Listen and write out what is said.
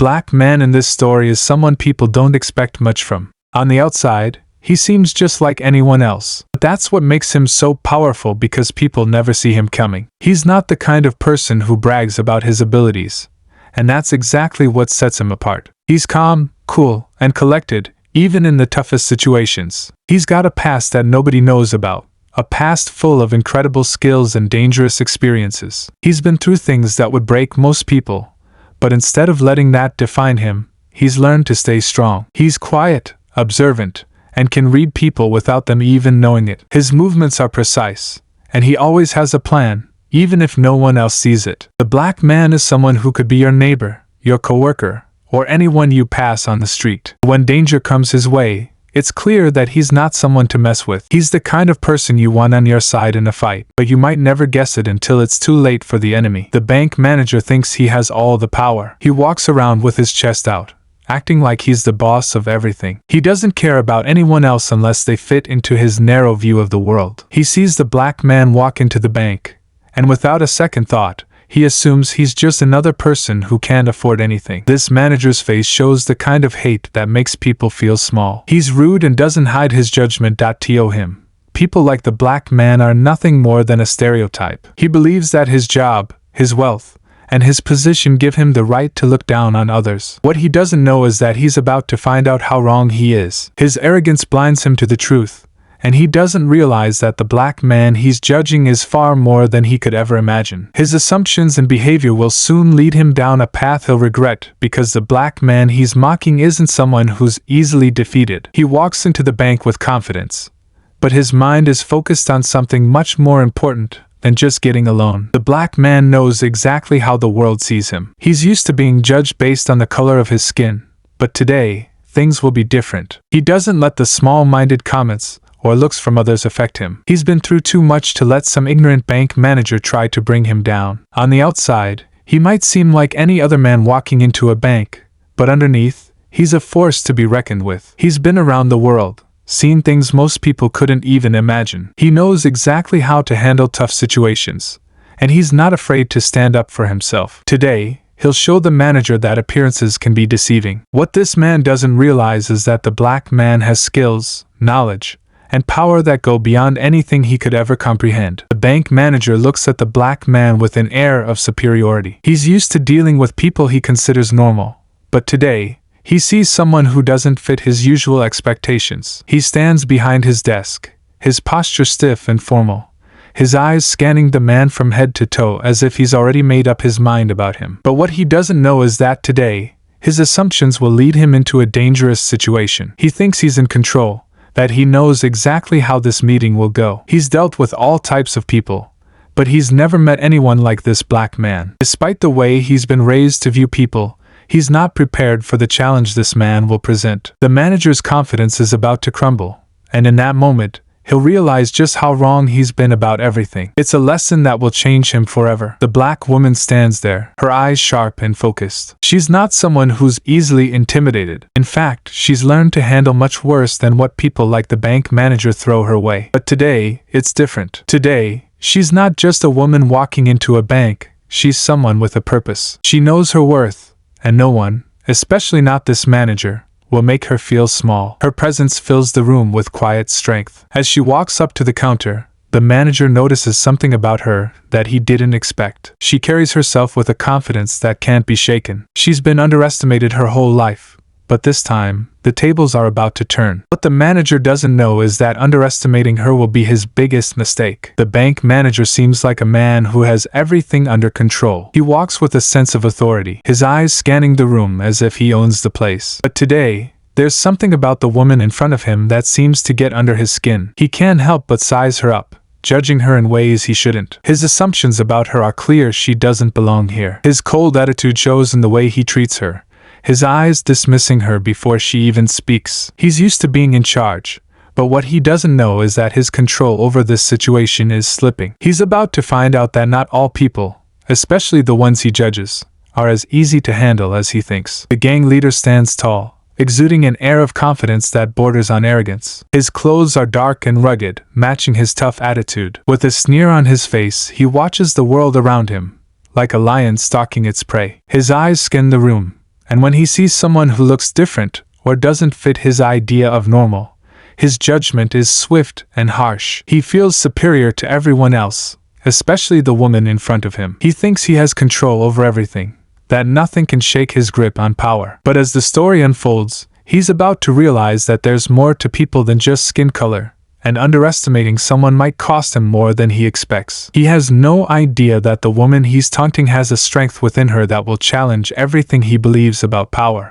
black man in this story is someone people don't expect much from. On the outside, he seems just like anyone else. But that's what makes him so powerful, because people never see him coming. He's not the kind of person who brags about his abilities, and that's exactly what sets him apart. He's calm, cool, and collected, even in the toughest situations. He's got a past that nobody knows about, a past full of incredible skills and dangerous experiences. He's been through things that would break most people, but instead of letting that define him, he's learned to stay strong. He's quiet, observant, and can read people without them even knowing it. His movements are precise, and he always has a plan, even if no one else sees it. The black man is someone who could be your neighbor, your coworker, or anyone you pass on the street. When danger comes his way, it's clear that he's not someone to mess with. He's the kind of person you want on your side in a fight, but you might never guess it until it's too late for the enemy. The bank manager thinks he has all the power. He walks around with his chest out, acting like he's the boss of everything. He doesn't care about anyone else unless they fit into his narrow view of the world. He sees the black man walk into the bank, and without a second thought, he assumes he's just another person who can't afford anything. This manager's face shows the kind of hate that makes people feel small. He's rude and doesn't hide his judgment. To him, people like the black man are nothing more than a stereotype. He believes that his job, his wealth, and his position give him the right to look down on others. What he doesn't know is that he's about to find out how wrong he is. His arrogance blinds him to the truth, and he doesn't realize that the black man he's judging is far more than he could ever imagine. His assumptions and behavior will soon lead him down a path he'll regret, because the black man he's mocking isn't someone who's easily defeated. He walks into the bank with confidence, but his mind is focused on something much more important than just getting a loan. The black man knows exactly how the world sees him. He's used to being judged based on the color of his skin, but today, things will be different. He doesn't let the small-minded comments or looks from others affect him. He's been through too much to let some ignorant bank manager try to bring him down. On the outside, he might seem like any other man walking into a bank, but underneath, he's a force to be reckoned with. He's been around the world, seen things most people couldn't even imagine. He knows exactly how to handle tough situations, and he's not afraid to stand up for himself. Today, he'll show the manager that appearances can be deceiving. What this man doesn't realize is that the black man has skills, knowledge, and power that go beyond anything he could ever comprehend. The bank manager looks at the black man with an air of superiority. He's used to dealing with people he considers normal, but today, he sees someone who doesn't fit his usual expectations. He stands behind his desk, his posture stiff and formal, his eyes scanning the man from head to toe as if he's already made up his mind about him. But what he doesn't know is that today, his assumptions will lead him into a dangerous situation. He thinks he's in control, that he knows exactly how this meeting will go. He's dealt with all types of people, but he's never met anyone like this black man. Despite the way he's been raised to view people, he's not prepared for the challenge this man will present. The manager's confidence is about to crumble, and in that moment, he'll realize just how wrong he's been about everything. It's a lesson that will change him forever. The black woman stands there, her eyes sharp and focused. She's not someone who's easily intimidated. In fact, she's learned to handle much worse than what people like the bank manager throw her way. But today, it's different. Today, she's not just a woman walking into a bank, she's someone with a purpose. She knows her worth, and no one, especially not this manager, will make her feel small. Her presence fills the room with quiet strength. As she walks up to the counter, the manager notices something about her that he didn't expect. She carries herself with a confidence that can't be shaken. She's been underestimated her whole life, but this time, the tables are about to turn. What the manager doesn't know is that underestimating her will be his biggest mistake. The bank manager seems like a man who has everything under control. He walks with a sense of authority, his eyes scanning the room as if he owns the place. But today, there's something about the woman in front of him that seems to get under his skin. He can't help but size her up, judging her in ways he shouldn't. His assumptions about her are clear. She doesn't belong here. His cold attitude shows in the way he treats her, his eyes dismissing her before she even speaks. He's used to being in charge, but what he doesn't know is that his control over this situation is slipping. He's about to find out that not all people, especially the ones he judges, are as easy to handle as he thinks. The gang leader stands tall, exuding an air of confidence that borders on arrogance. His clothes are dark and rugged, matching his tough attitude. With a sneer on his face, he watches the world around him, like a lion stalking its prey. His eyes scan the room, And when he sees someone who looks different or doesn't fit his idea of normal, his judgment is swift and harsh. He feels superior to everyone else, especially the woman in front of him. He thinks he has control over everything, that nothing can shake his grip on power. But as the story unfolds, he's about to realize that there's more to people than just skin color, and underestimating someone might cost him more than he expects. He has no idea that the woman he's taunting has a strength within her that will challenge everything he believes about power.